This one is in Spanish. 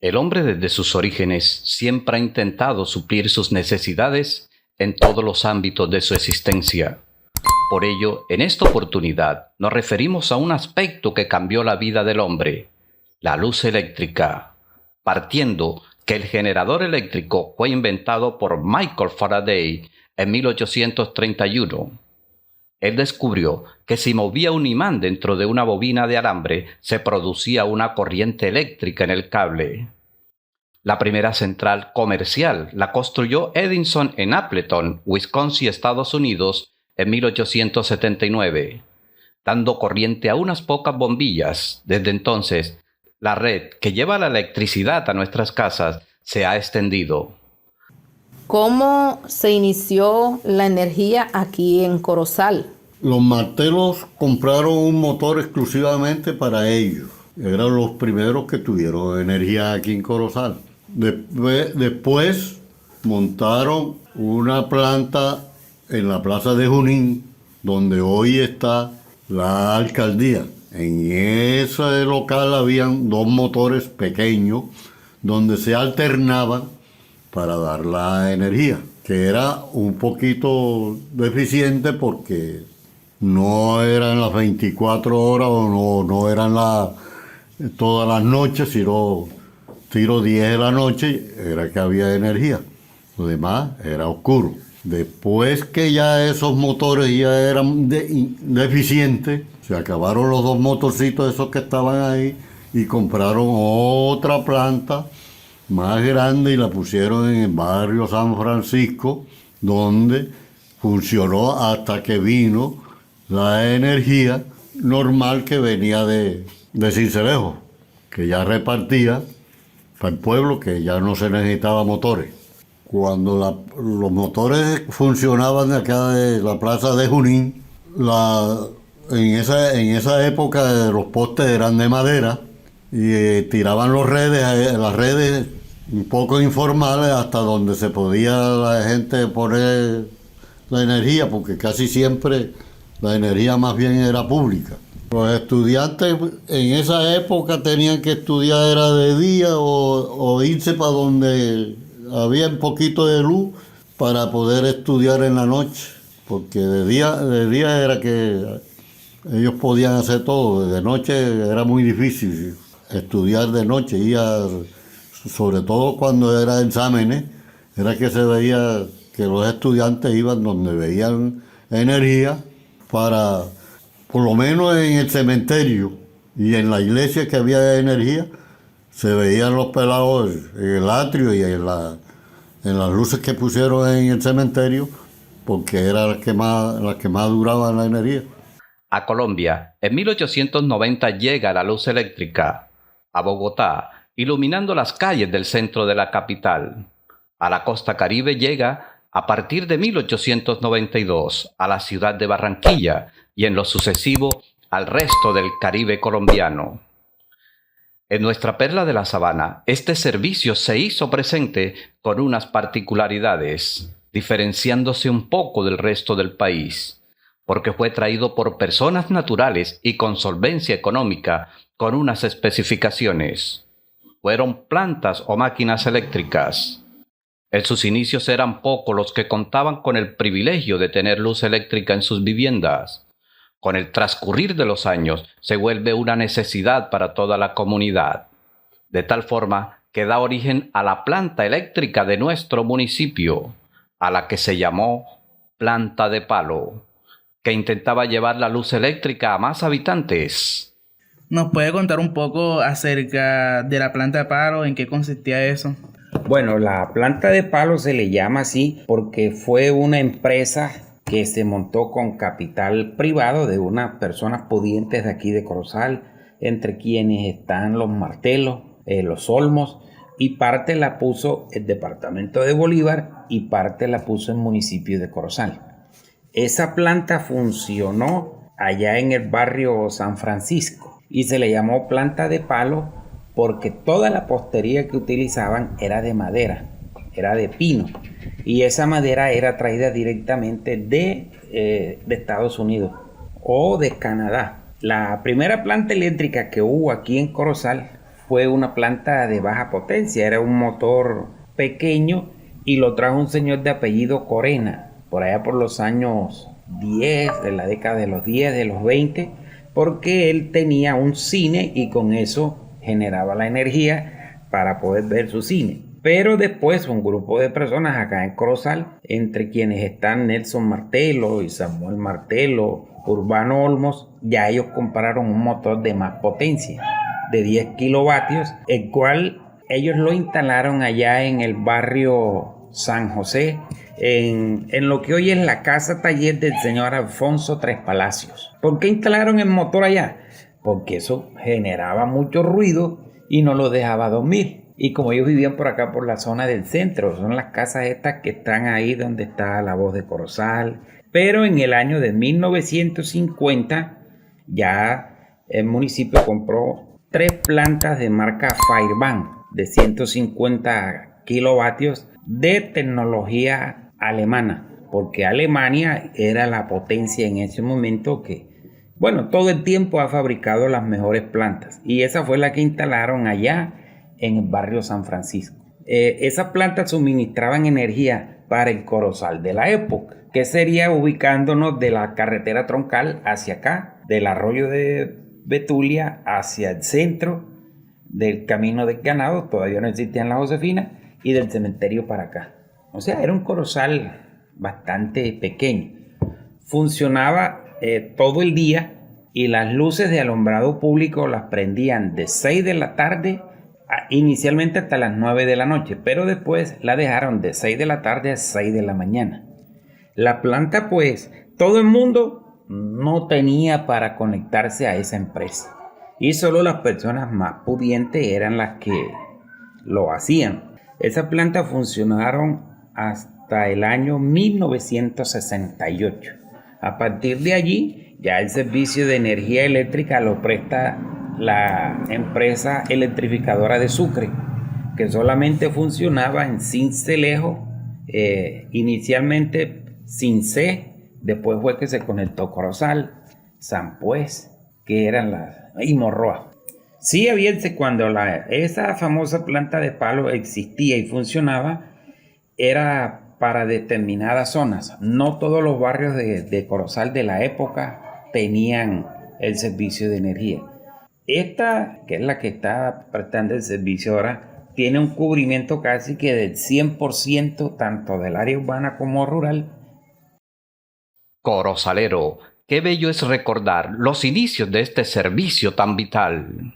El hombre desde sus orígenes siempre ha intentado suplir sus necesidades en todos los ámbitos de su existencia. Por ello, en esta oportunidad nos referimos a un aspecto que cambió la vida del hombre, la luz eléctrica, partiendo que el generador eléctrico fue inventado por Michael Faraday en 1831. Él descubrió que si movía un imán dentro de una bobina de alambre, se producía una corriente eléctrica en el cable. La primera central comercial la construyó Edison en Appleton, Wisconsin, Estados Unidos, en 1879, dando corriente a unas pocas bombillas. Desde entonces, la red que lleva la electricidad a nuestras casas se ha extendido. ¿Cómo se inició la energía aquí en Corozal? Los martelos compraron un motor exclusivamente para ellos. Eran los primeros que tuvieron energía aquí en Corozal. Después montaron una planta en la Plaza de Junín, donde hoy está la alcaldía. En ese local habían dos motores pequeños donde se alternaban para dar la energía, que era un poquito deficiente porque no eran las 24 horas o no eran todas las noches, sino tiro 10 de la noche era que había energía. Lo demás era oscuro. Después que ya esos motores ya eran deficientes, se acabaron los dos motorcitos esos que estaban ahí y compraron otra planta más grande y la pusieron en el barrio San Francisco, donde funcionó hasta que vino la energía normal que venía de Sincelejo, que ya repartía para el pueblo, que ya no se necesitaba motores. Cuando los motores funcionaban de acá de la Plaza de Junín, en esa época los postes eran de madera y tiraban las redes un poco informales hasta donde se podía la gente poner la energía, porque casi siempre la energía más bien era pública. Los estudiantes en esa época tenían que estudiar era de día o irse para donde había un poquito de luz para poder estudiar en la noche, porque de día era que ellos podían hacer todo, de noche era muy difícil estudiar de noche, sobre todo cuando era exámenes, era que se veía que los estudiantes iban donde veían energía para, por lo menos en el cementerio y en la iglesia que había energía, se veían los pelados en el atrio y en las luces que pusieron en el cementerio, porque eran las que más duraban la energía. A Colombia, en 1890 llega la luz eléctrica. A Bogotá, iluminando las calles del centro de la capital. A la costa Caribe llega a partir de 1892 a la ciudad de Barranquilla y en lo sucesivo al resto del Caribe colombiano. En nuestra perla de la sabana, este servicio se hizo presente con unas particularidades, diferenciándose un poco del resto del país, porque fue traído por personas naturales y con solvencia económica con unas especificaciones. Fueron plantas o máquinas eléctricas. En sus inicios eran pocos los que contaban con el privilegio de tener luz eléctrica en sus viviendas. Con el transcurrir de los años se vuelve una necesidad para toda la comunidad, de tal forma que da origen a la planta eléctrica de nuestro municipio, a la que se llamó Planta de Palo, que intentaba llevar la luz eléctrica a más habitantes. ¿Nos puede contar un poco acerca de la planta de palo? ¿En qué consistía eso? Bueno, la planta de palo se le llama así porque fue una empresa que se montó con capital privado de unas personas pudientes de aquí de Corozal, entre quienes están los Martelos, los Olmos, y parte la puso el departamento de Bolívar y parte la puso el municipio de Corozal. Esa planta funcionó allá en el barrio San Francisco y se le llamó planta de palo porque toda la postería que utilizaban era de madera, era de pino, y esa madera era traída directamente de Estados Unidos o de Canadá. La primera planta eléctrica que hubo aquí en Corozal fue una planta de baja potencia, era un motor pequeño y lo trajo un señor de apellido Corena, por allá por los años 10, de la década de los 10, de los 20, porque él tenía un cine y con eso generaba la energía para poder ver su cine. Pero después un grupo de personas acá en Corozal, entre quienes están Nelson Martelo y Samuel Martelo, Urbano Olmos, ya ellos compraron un motor de más potencia, de 10 kilovatios, el cual ellos lo instalaron allá en el barrio San José, en lo que hoy es la casa taller del señor Alfonso Tres Palacios. ¿Por qué instalaron el motor allá? Porque eso generaba mucho ruido y no lo dejaba dormir. Y como ellos vivían por acá, por la zona del centro, son las casas estas que están ahí donde está La Voz de Corozal. Pero en el año de 1950 ya el municipio compró 3 plantas de marca Fireban de 150 kilovatios de tecnología alemana, porque Alemania era la potencia en ese momento que, bueno, todo el tiempo ha fabricado las mejores plantas, y esa fue la que instalaron allá en el barrio San Francisco. Esas plantas suministraban energía para el Corozal de la época, que sería ubicándonos de la carretera troncal hacia acá, del arroyo de Betulia hacia el centro, del camino del ganado, todavía no existía en la Josefina, y del cementerio para acá. O sea, era un Corozal bastante pequeño. Funcionaba todo el día y las luces de alumbrado público las prendían de 6 de la tarde inicialmente hasta las 9 de la noche, pero después la dejaron de 6 de la tarde a 6 de la mañana. La planta, pues, todo el mundo no tenía para conectarse a esa empresa y solo las personas más pudientes eran las que lo hacían. Esas plantas funcionaron hasta el año 1968. A partir de allí, ya el servicio de energía eléctrica lo presta la empresa electrificadora de Sucre, que solamente funcionaba en Sincelejo, inicialmente Cincé, después fue que se conectó Corozal, Sampués, que eran y Morroa. Sí, cuando esa famosa planta de palo existía y funcionaba, era para determinadas zonas. No todos los barrios de Corozal de la época tenían el servicio de energía. Esta, que es la que está prestando el servicio ahora, tiene un cubrimiento casi que del 100%, tanto del área urbana como rural. Corozalero, qué bello es recordar los inicios de este servicio tan vital.